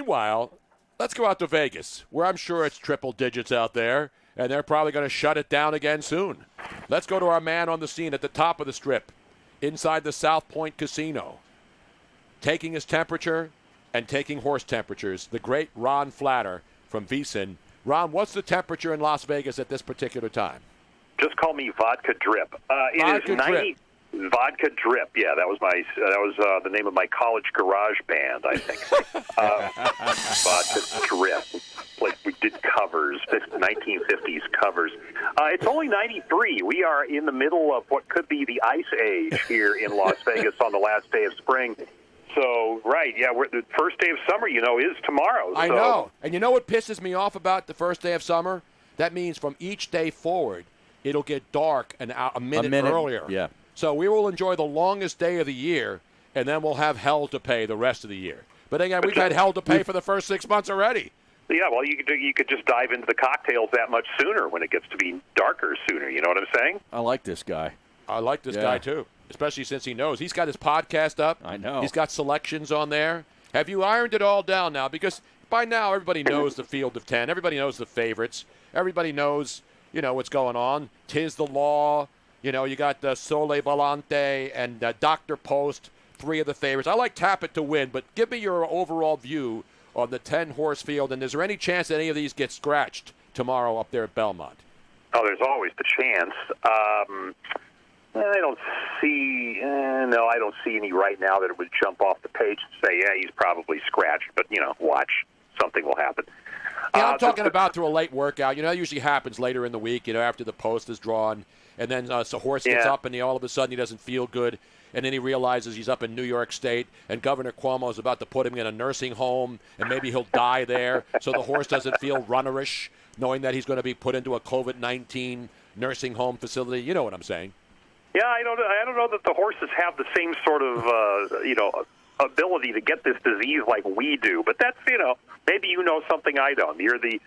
meanwhile, let's go out to Vegas, where I'm sure it's triple digits out there, and they're probably going to shut it down again soon. Let's go to our man on the scene at the top of the strip, inside the South Point Casino, taking his temperature and taking horse temperatures, the great Ron Flatter from VSiN. Ron, what's the temperature in Las Vegas at this particular time? Just call me Vodka Drip. It is 90. Vodka Drip. Yeah, that was the name of my college garage band, I think. Vodka Drip. Like we did covers, 1950s covers. It's only 93. We are in the middle of what could be the ice age here in Las Vegas on the last day of spring. So, right, yeah, the first day of summer, is tomorrow. I know. And you know what pisses me off about the first day of summer? That means from each day forward, it'll get dark a minute earlier. Yeah. So we will enjoy the longest day of the year, and then we'll have hell to pay the rest of the year. But again, we've had hell to pay for the first 6 months already. Yeah, well, you could just dive into the cocktails that much sooner when it gets to be darker sooner. You know what I'm saying? I like this guy. I like this guy, too, especially since he knows. He's got his podcast up. I know. He's got selections on there. Have you ironed it all down now? Because by now, everybody knows the field of 10. Everybody knows the favorites. Everybody knows, what's going on. 'Tis the Law. You got Sole Volante and Dr. Post, 3 of the favorites. I like Tapit to win, but give me your overall view on the 10-horse field, and is there any chance that any of these get scratched tomorrow up there at Belmont? Oh, there's always the chance. I don't see any right now that it would jump off the page and say, yeah, he's probably scratched, but, watch. Something will happen. Yeah, I'm talking about through a late workout. That usually happens later in the week, after the post is drawn, and then so horse gets up, and all of a sudden he doesn't feel good, and then he realizes he's up in New York State, and Governor Cuomo is about to put him in a nursing home, and maybe he'll die there, so the horse doesn't feel runnerish, knowing that he's going to be put into a COVID-19 nursing home facility. You know what I'm saying? Yeah, I don't know that the horses have the same sort of, ability to get this disease like we do. But that's, maybe you know something I don't. You're the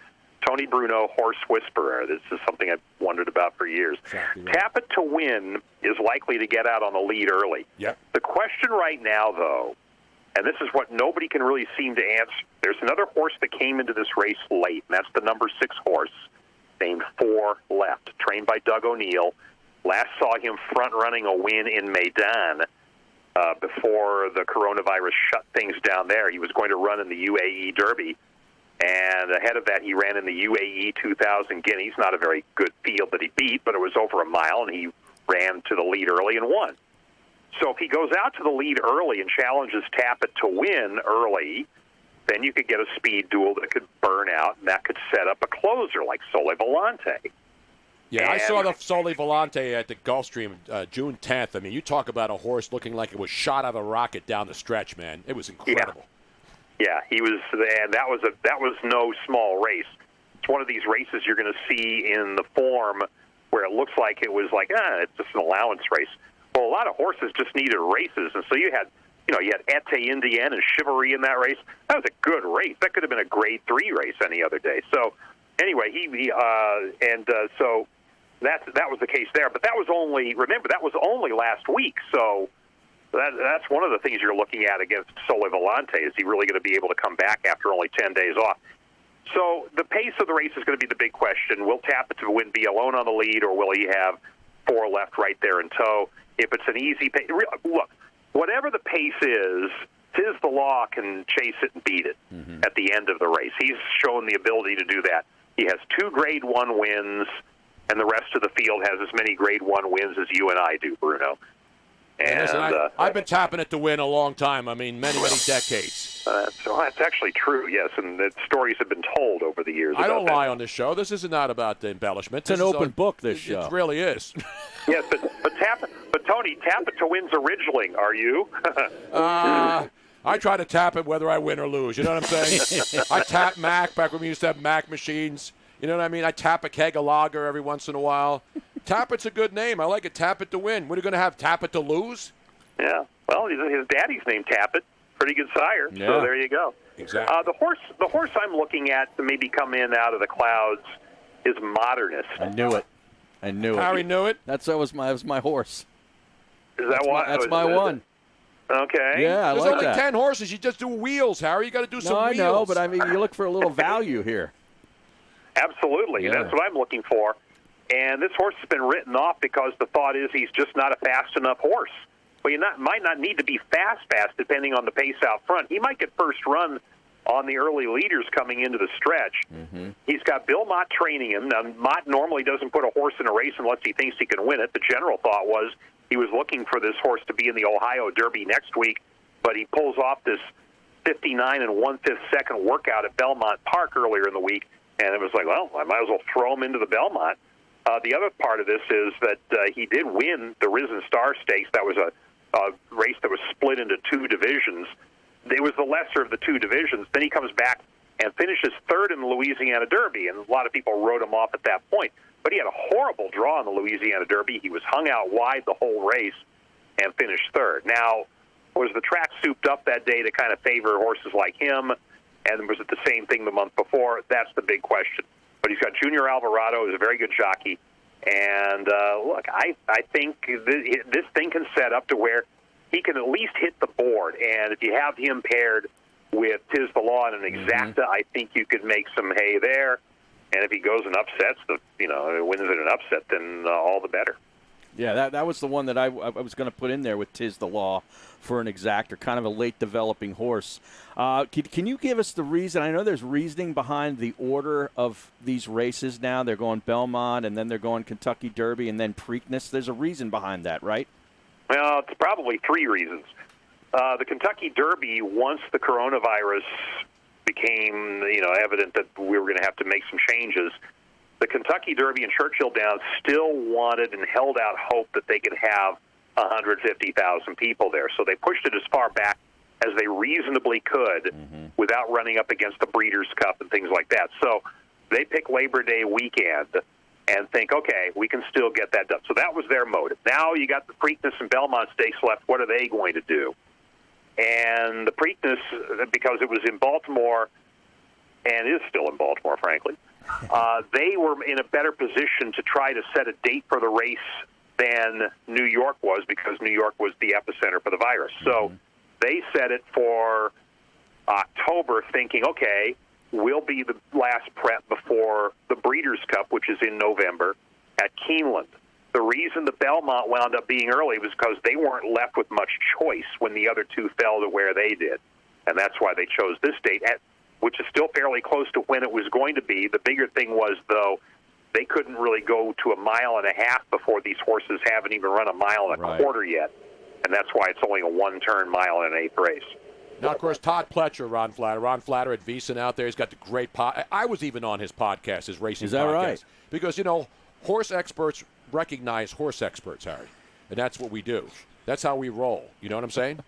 Tony Bruno horse whisperer. This is something I've wondered about for years. Exactly right. Tapit to win is likely to get out on the lead early. Yep. The question right now, though, and this is what nobody can really seem to answer, there's another horse that came into this race late, and that's the number 6 horse named 4 Left, trained by Doug O'Neill. Last saw him front-running a win in Meydan before the coronavirus shut things down there. He was going to run in the UAE Derby, and ahead of that he ran in the UAE 2000 Guineas. Not a very good field that he beat, but it was over a mile, and he ran to the lead early and won. So if he goes out to the lead early and challenges Tapit to win early, then you could get a speed duel that could burn out, and that could set up a closer like Sole Volante. Yeah, I saw the Sole Volante at the Gulfstream June 10th. I mean, you talk about a horse looking like it was shot out of a rocket down the stretch, man. It was incredible. Yeah, he was, and that was no small race. It's one of these races you're going to see in the form where it looks like it was like, it's just an allowance race. Well, a lot of horses just needed races, and so you had Ete Indienne and Chivalry in that race. That was a good race. That could have been a Grade 3 race any other day. So anyway, so that was the case there. But that was only last week. So that's one of the things you're looking at against Sole Volante. Is he really going to be able to come back after only 10 days off? So the pace of the race is going to be the big question. Will Tapit to win be alone on the lead, or will he have 4 Left right there in tow? If it's an easy pace, look, whatever the pace is, 'Tis the Law can chase it and beat it at the end of the race. He's shown the ability to do that. He has 2 Grade 1 wins, and the rest of the field has as many Grade 1 wins as you and I do, Bruno. And listen, I've been tapping it to win a long time. I mean, many decades. So that's actually true, yes, and the stories have been told over the years. I don't lie on this show. This is not about the embellishment. It's an open book, this show. It really is. Yes, but Tony, Tapit to win's a Ridgeling, are you? I try to tap it whether I win or lose. You know what I'm saying? I tap Mac back when we used to have Mac machines. You know what I mean? I tap a keg of lager every once in a while. Tapit's a good name. I like it. Tapit to win. What are you going to have? Tapit to lose? Yeah. Well, his daddy's named Tapit. Pretty good sire. Yeah. So there you go. Exactly. The horse I'm looking at to maybe come in out of the clouds is Modernist. I knew it. Harry knew it. That was my horse. Is that why? That's my one. Okay. Yeah, I There's like only that. 10 horses. You just do wheels, Harry. You got to do some No, I wheels. know, but I mean, you look for a little value here. Absolutely. Yeah. That's what I'm looking for. And this horse has been written off because the thought is he's just not a fast enough horse. Well, might not need to be fast, depending on the pace out front. He might get first run on the early leaders coming into the stretch. Mm-hmm. He's got Bill Mott training him. Now, Mott normally doesn't put a horse in a race unless he thinks he can win it. The general thought was he was looking for this horse to be in the Ohio Derby next week, but he pulls off this 59 and 1/5 second workout at Belmont Park earlier in the week, and it was like, well, I might as well throw him into the Belmont. The other part of this is that he did win the Risen Star Stakes. That was a race that was split into two divisions. It was the lesser of the two divisions. Then he comes back and finishes third in the Louisiana Derby, and a lot of people wrote him off at that point. But he had a horrible draw in the Louisiana Derby. He was hung out wide the whole race and finished third. Now, was the track souped up that day to kind of favor horses like him, and was it the same thing the month before? That's the big question. But he's got Junior Alvarado, who's a very good jockey. And, look, I think this thing can set up to where he can at least hit the board. And if you have him paired with Tiz the Law and an Exacta, I think you could make some hay there. And if he goes and upsets, wins in an upset, then all the better. Yeah, that was the one that I was going to put in there with Tiz the Law for an Exactor, kind of a late developing horse. Can you give us the reason? I know there's reasoning behind the order of these races now. They're going Belmont, and then they're going Kentucky Derby, and then Preakness. There's a reason behind that, right? Well, it's probably three reasons. The Kentucky Derby, once the coronavirus became evident that we were going to have to make some changes, the Kentucky Derby and Churchill Downs still wanted and held out hope that they could have 150,000 people there. So they pushed it as far back as they reasonably could without running up against the Breeders' Cup and things like that. So they pick Labor Day weekend and think, okay, we can still get that done. So that was their motive. Now you got the Preakness and Belmont Stakes left. What are they going to do? And the Preakness, because it was in Baltimore and is still in Baltimore, frankly, they were in a better position to try to set a date for the race than New York was, because New York was the epicenter for the virus. So they set it for October, thinking, okay, we'll be the last prep before the Breeders' Cup, which is in November, at Keeneland. The reason the Belmont wound up being early was because they weren't left with much choice when the other two fell to where they did. And that's why they chose this date, which is still fairly close to when it was going to be. The bigger thing was, though, they couldn't really go to 1.5 miles before these horses haven't even run 1.25 miles yet. And that's why it's only a one-turn 1.125 race. Now, of course, Todd Pletcher, Ron Flatter at VEASAN out there. He's got the great I was even on his podcast, his racing podcast. Is that right? Because, horse experts recognize horse experts, Harry. And that's what we do. That's how we roll. You know what I'm saying?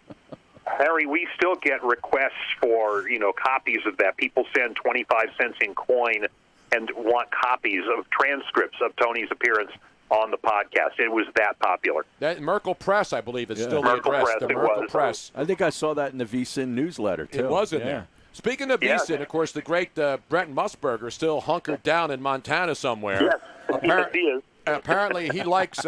Harry, we still get requests for, copies of that. People send 25 cents in coin and want copies of transcripts of Tony's appearance on the podcast. It was that popular. That Merkel Press, I believe, is still Merkel the address. Press, the Merkel Press. I think I saw that in the VEASAN newsletter, too. It was in there. Speaking of VEASAN, of course, the great Brent Musburger still hunkered down in Montana somewhere. Yes, he is. Apparently, he likes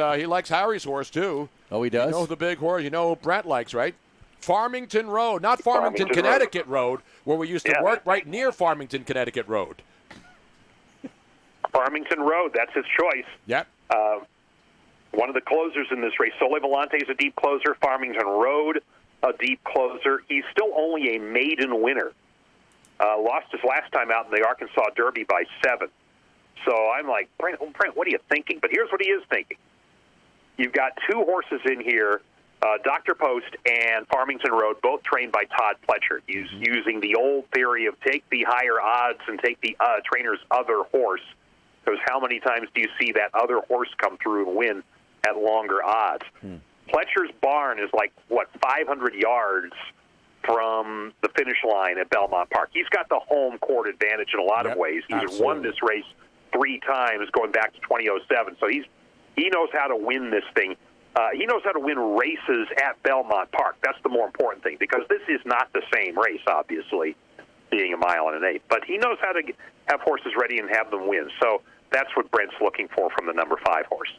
Harry's horse, too. Oh, he does? You know the big horse. You know who Brent likes, right? Farmington Road. Not Farmington, Connecticut Road, where we used to work, right near Farmington, Connecticut Road. Farmington Road, that's his choice. Yep. One of the closers in this race. Sole Volante is a deep closer. Farmington Road, a deep closer. He's still only a maiden winner. Lost his last time out in the Arkansas Derby by 7. So I'm like, Brent, what are you thinking? But here's what he is thinking. You've got two horses in here, Dr. Post and Farmington Road, both trained by Todd Pletcher. He's using the old theory of take the higher odds and take the trainer's other horse. Because how many times do you see that other horse come through and win at longer odds? Pletcher's barn is 500 yards from the finish line at Belmont Park. He's got the home court advantage in a lot of ways. He's won this race 3 times going back to 2007. So he knows how to win this thing. He knows how to win races at Belmont Park. That's the more important thing, because this is not the same race, obviously, being 1.125 miles. But he knows how to have horses ready and have them win. So that's what Brent's looking for from the number 5 horse.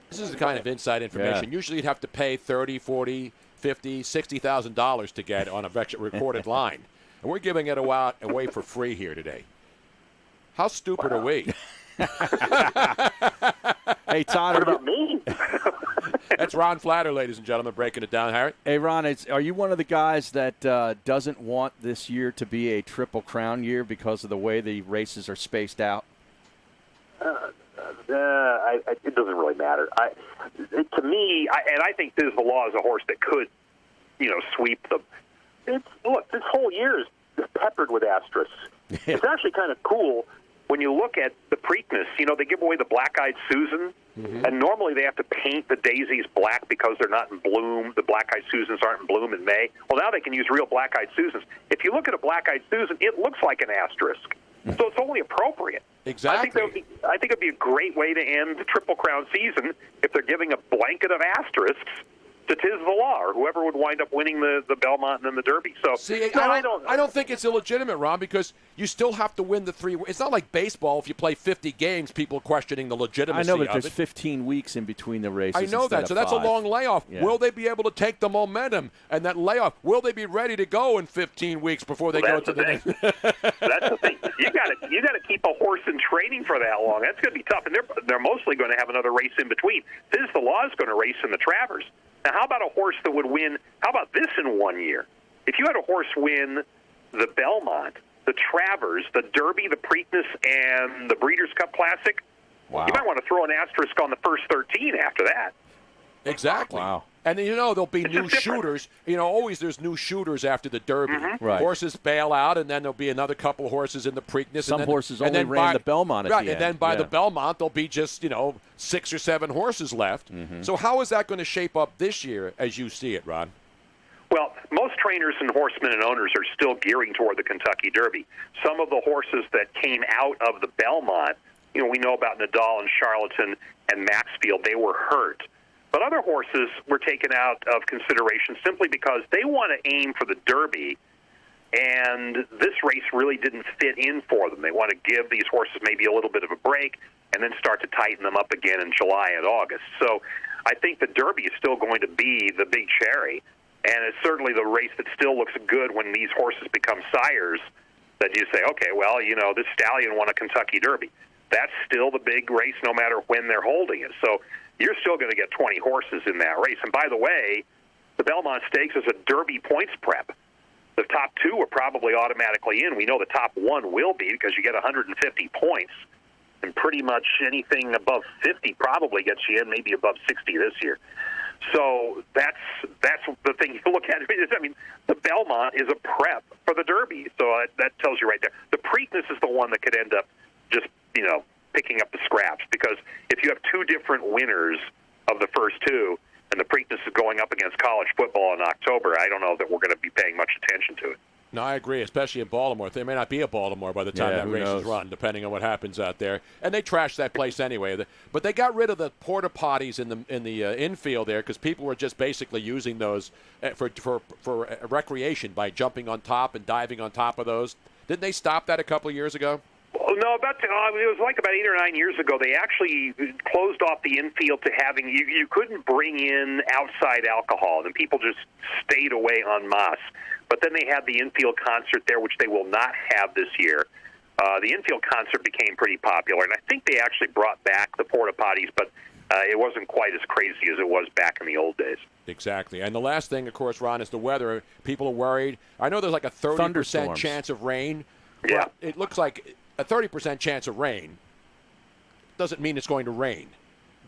This is the kind of inside information. Usually you'd have to pay $30,000, $40,000, $50,000, $60,000 to get on a recorded line, and we're giving it away for free here today. How stupid are we? Hey, Todd. What about me? That's Ron Flatter, ladies and gentlemen, breaking it down, Harry. Hey, Ron, are you one of the guys that doesn't want this year to be a Triple Crown year because of the way the races are spaced out? It doesn't really matter. To me, I think Tiz the Law is a horse that could, sweep them. Look, this whole year is peppered with asterisks. It's actually kind of cool when you look at the Preakness. They give away the Black-Eyed Susan, and normally they have to paint the daisies black because they're not in bloom. The Black-Eyed Susans aren't in bloom in May. Well, now they can use real Black-Eyed Susans. If you look at a Black-Eyed Susan, it looks like an asterisk. So it's only appropriate. Exactly. I think it'd be a great way to end the Triple Crown season if they're giving a blanket of asterisks to Tiz the Law, or whoever would wind up winning the Belmont and then the Derby. So see, no, I don't think it's illegitimate, Ron, because you still have to win the three. It's not like baseball. If you play 50 games, people questioning the legitimacy. I know, but of there's it. 15 weeks in between the races. I know that, so that's 5. a long layoff. Yeah. Will they be able to take the momentum and that layoff? Will they be ready to go in 15 weeks before they go to the next? That's the thing. You got to keep a horse in training for that long. That's going to be tough, and they're mostly going to have another race in between. Tiz the Law is going to race in the Travers. Now, how about a horse that would win? How about this in 1 year? If you had a horse win the Belmont, the Travers, the Derby, the Preakness, and the Breeders' Cup Classic, wow, you might want to throw an asterisk on the first 13 after that. Exactly. Wow. And there'll be It's new just different. shooters. Always there's new shooters after the Derby. Right. Horses bail out, and then there'll be another couple horses in the Preakness. Some and then, horses and only then ran by, the Belmont at right, the and end. then by Yeah. the Belmont, there'll be just 6 or 7 horses left. So how is that going to shape up this year as you see it, Ron? Well, most trainers and horsemen and owners are still gearing toward the Kentucky Derby. Some of the horses that came out of the Belmont, we know about Nadal and Charlatan and Maxfield, they were hurt. But other horses were taken out of consideration simply because they want to aim for the Derby, and this race really didn't fit in for them. They want to give these horses maybe a little bit of a break and then start to tighten them up again in July and August. So I think the Derby is still going to be the big cherry, and it's certainly the race that still looks good when these horses become sires, that you say, okay, well, this stallion won a Kentucky Derby. That's still the big race no matter when they're holding it. So you're still going to get 20 horses in that race. And by the way, the Belmont Stakes is a Derby points prep. The top 2 are probably automatically in. We know the top 1 will be because you get 150 points, and pretty much anything above 50 probably gets you in, maybe above 60 this year. So that's the thing you look at. The Belmont is a prep for the Derby, so that tells you right there. The Preakness is the one that could end up just, picking up the scraps, because if you have 2 different winners of the first 2, and the Preakness is going up against college football in October, I don't know that we're going to be paying much attention to it. No, I agree, especially in Baltimore. There may not be a Baltimore by the time that race is run, depending on what happens out there. And they trashed that place anyway. But they got rid of the porta potties in the infield there because people were just basically using those for recreation by jumping on top and diving on top of those. Didn't they stop that a couple of years ago? No, it was like about 8 or 9 years ago. They actually closed off the infield to having you couldn't bring in outside alcohol, and people just stayed away en masse. But then they had the infield concert there, which they will not have this year. The infield concert became pretty popular, and I think they actually brought back the porta potties, but it wasn't quite as crazy as it was back in the old days. Exactly. And the last thing, of course, Ron, is the weather. People are worried. I know there's like a 30% chance of rain. Yeah. It looks like a 30% chance of rain doesn't mean it's going to rain.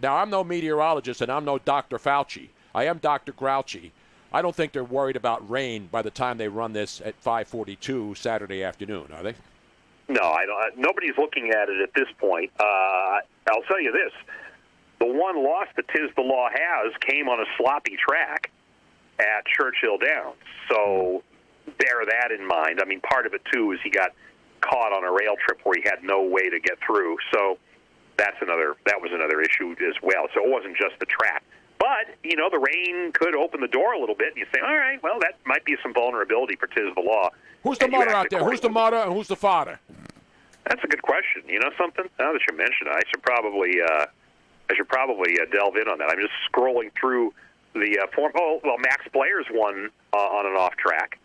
Now, I'm no meteorologist, and I'm no Dr. Fauci. I am Dr. Grouchy. I don't think they're worried about rain by the time they run this at 5:42 Saturday afternoon, are they? No, I don't. Nobody's looking at it at this point. I'll tell you this. The one loss that Tiz the Law has came on a sloppy track at Churchill Downs. So bear that in mind. Part of it, too, is he got caught on a rail trip where he had no way to get through. So that was another issue as well. So it wasn't just the track. But, the rain could open the door a little bit, and you say, all right, well, that might be some vulnerability for Tiz the Law. Who's the mother out there? Who's the mother and who's the father? That's a good question. You know something? Now that you mention it, I should probably delve in on that. I'm just scrolling through the form. Oh, well, Max Blair's won on an off track.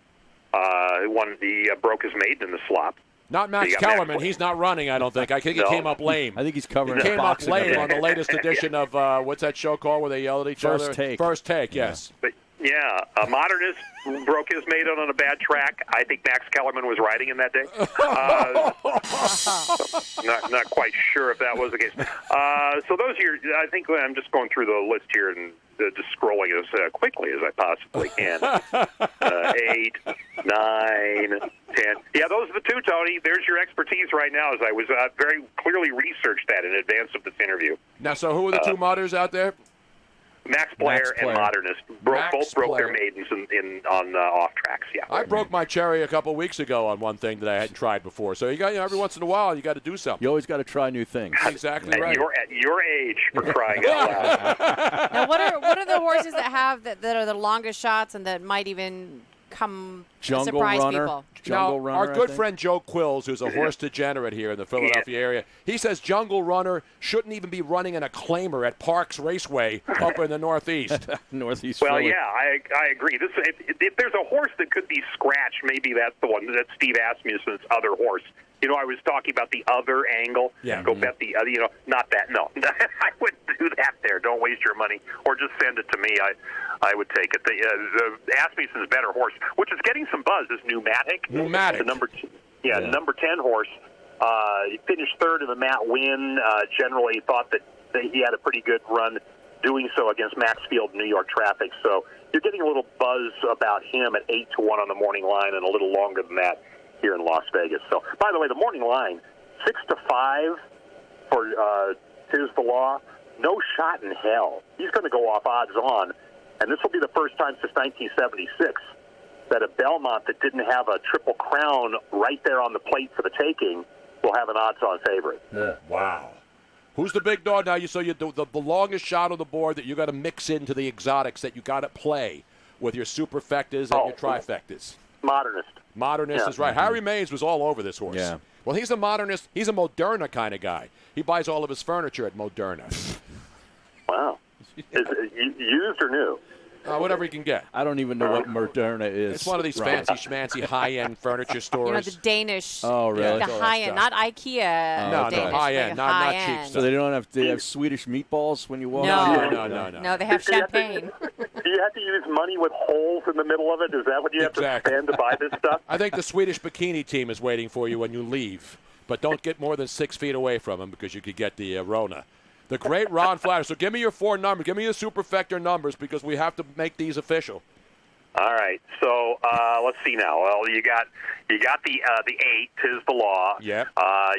He broke his maiden in the slop. Not Max Kellerman. He's not running, I don't think. I think he came up lame. I think he's covering He his came up boxing lame event. on the latest edition of, what's that show called where they yell at each First other? Take. First Take, yes. But, yeah, Modernist broke his maiden on a bad track. I think Max Kellerman was riding him that day. Not quite sure if that was the case. So those are I think I'm just going through the list here and just scrolling as quickly as I possibly can. 8, 9, 10. Yeah, those are the two, Tony. There's your expertise right now, as I was very clearly researched that in advance of this interview. Now, so who are the two modders out there? Max Blair and Modernist both broke their maidens on off tracks. Yeah, I broke my cherry a couple weeks ago on one thing that I hadn't tried before. So you got every once in a while you got to do something. You always got to try new things. Exactly right. At your age, for crying out loud. Now, what are the horses that have that are the longest shots and that might even come Jungle surprise Runner. people? Jungle Now, Runner, our good I think. friend Joe Quills, who's a horse degenerate here in the Philadelphia area, he says Jungle Runner shouldn't even be running in a claimer at Parks Raceway up in the Northeast. Northeast. Well, Philly. yeah, I agree. If there's a horse that could be scratched, maybe that's the one. That's Steve Asmussen's other horse. You know, I was talking about the other angle. Yeah. Go bet the other. You know, not that. No, I wouldn't do that. There, don't waste your money, or just send it to me. I would take it. The Asmussen's better horse, which is getting some buzz, is Pneumatic. Pneumatic. The number 10 horse. He finished third in the Matt Winn. Generally thought that he had a pretty good run doing so against Maxfield New York Traffic. So you're getting a little buzz about him at 8-1 on the morning line, and a little longer than that here in Las Vegas. So, by the way, the morning line, 6-5 for Tiz the Law. No shot in hell. He's going to go off odds on, and this will be the first time since 1976 that a Belmont that didn't have a Triple Crown right there on the plate for the taking will have an odds-on favorite. Wow. Who's the big dog now? So you the longest shot on the board that you got to mix into the exotics that you got to play with your superfectas and your trifectas. Modernist is right. Harry Mays was all over this horse. Yeah. Well, he's a modernist. He's a Moderna kind of guy. He buys all of his furniture at Moderna. Wow. Is it used or new? Whatever he can get. I don't even know what Moderna is. It's one of these Ron. fancy schmancy high-end furniture stores. You know, the Danish. Oh, really? The all that high-end, stuff. not IKEA. No, Danish, high-end, like not cheap high-end. stuff. So they have Swedish meatballs when you walk No. in? No, they have champagne. Do you have to use money with holes in the middle of it? Is that what you have to spend to buy this stuff? I think the Swedish bikini team is waiting for you when you leave. But don't get more than 6 feet away from them because you could get the Rona. The great Ron Flatter. So give me your 4 numbers. Give me your superfecta numbers because we have to make these official. All right. So let's see now. Well, you got the 8 is the law. Yep.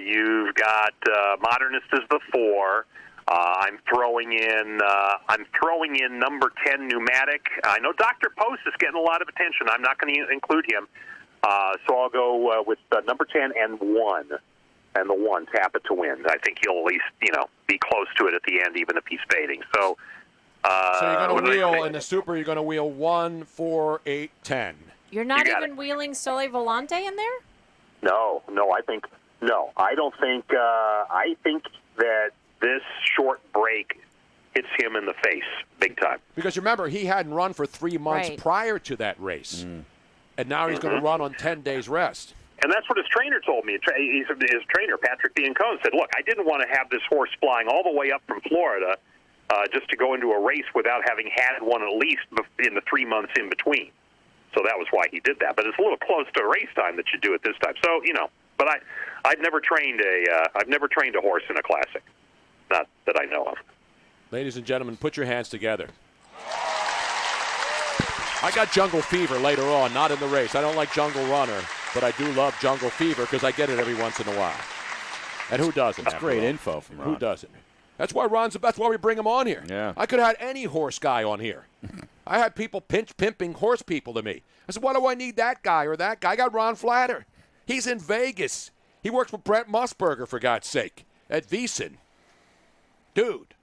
You've got Modernist is the 4. I'm throwing in number 10 Pneumatic. I know Dr. Post is getting a lot of attention. I'm not going to include him. So I'll go with number 10 and 1. And the 1, Tap It to Win. I think he'll at least, be close to it at the end, even if he's fading. So you're going to wheel in the super. You're going to wheel 1, 4, 8, 10. You're not even wheeling Sole Volante in there? No. I don't think. I think that this short break hits him in the face big time. Because remember, he hadn't run for 3 months Right. prior to that race, and now he's going to run on 10 days rest. And that's what his trainer told me. His trainer, Patrick Biancone, said, look, I didn't want to have this horse flying all the way up from Florida just to go into a race without having had one at least in the 3 months in between. So that was why he did that. But it's a little close to race time that you do it this time. So, but I've never trained a horse in a classic. Not that I know of. Ladies and gentlemen, put your hands together. I got Jungle Fever later on, not in the race. I don't like Jungle Runner, but I do love Jungle Fever because I get it every once in a while. And who doesn't? That's great info from Ron. Who doesn't? That's why Ron's the best. That's why we bring him on here. Yeah. I could have had any horse guy on here. I had people pimping horse people to me. I said, why do I need that guy or that guy? I got Ron Flatter. He's in Vegas. He works with Brent Musburger, for God's sake, at Veasan. Dude.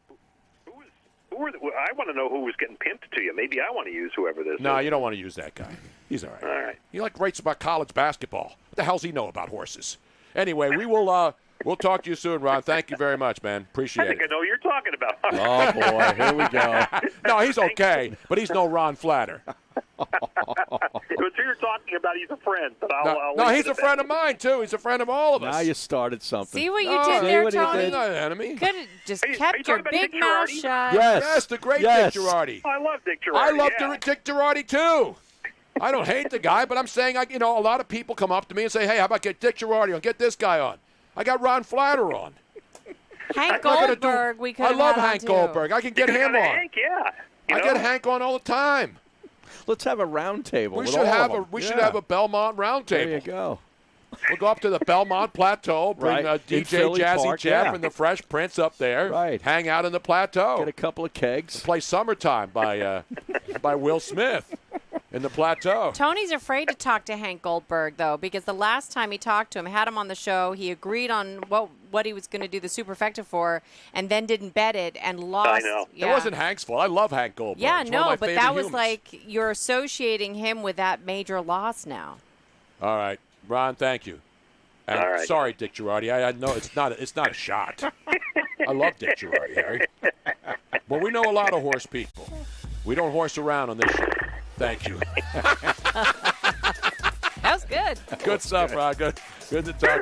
I want to know who was getting pimped to you. Maybe I want to use whoever this is. No, you don't want to use that guy. He's all right. All right. He writes about college basketball. What the hell's he know about horses? Anyway, we will We'll talk to you soon, Ron. Thank you very much, man. I Appreciate think I it. know who you're talking about. Oh, boy. Here we go. No, he's okay, but he's no Ron Flatter. It was who you're talking about. He's a friend. But I'll No, leave he's it a at friend that. of mine, too. He's a friend of all of us. Now you started something. See what you No, did see there, what he Tony? did? He's not an enemy. Could have just Are you kept your talking about big Dick mouth Girardi? shut. Yes. Yes, the great Yes. Dick Girardi. I love Dick Girardi. I love yeah. Dick Girardi, too. I don't hate the guy, but I'm saying, a lot of people come up to me and say, hey, how about get Dick Girardi on? Get this guy on. I got Ron Flatter on. Hank I'm not gonna do- Goldberg, we could I have love had on, Hank too. Goldberg. I can get You him got on. Hank, yeah. You I know? get Hank on all the time. Let's have a round table. We with should all have of them. we should Yeah. have a Belmont There you roundtable. go. We'll go up to the Belmont Plateau, bring Right. In DJ Philly Jazzy Park, Jeff yeah. and the Fresh Prince up there. Right. Hang out in the plateau. Get a couple of kegs. Play Summertime by Will Smith in the plateau. Tony's afraid to talk to Hank Goldberg, though, because the last time he talked to him, had him on the show, he agreed on what he was going to do the superfecta for, and then didn't bet it and lost. I know. It Yeah. wasn't Hank's fault. I love Hank Goldberg. Yeah, He's one of no, my but favorite that was humans. like you're associating him with that major loss now. All right, Ron, thank you. And All right. sorry, Dick Girardi. I know it's not a shot. I love Dick Girardi, Harry. But we know a lot of horse people. We don't horse around on this show. Thank you. That was good. Good stuff, Ron. Good to talk to you.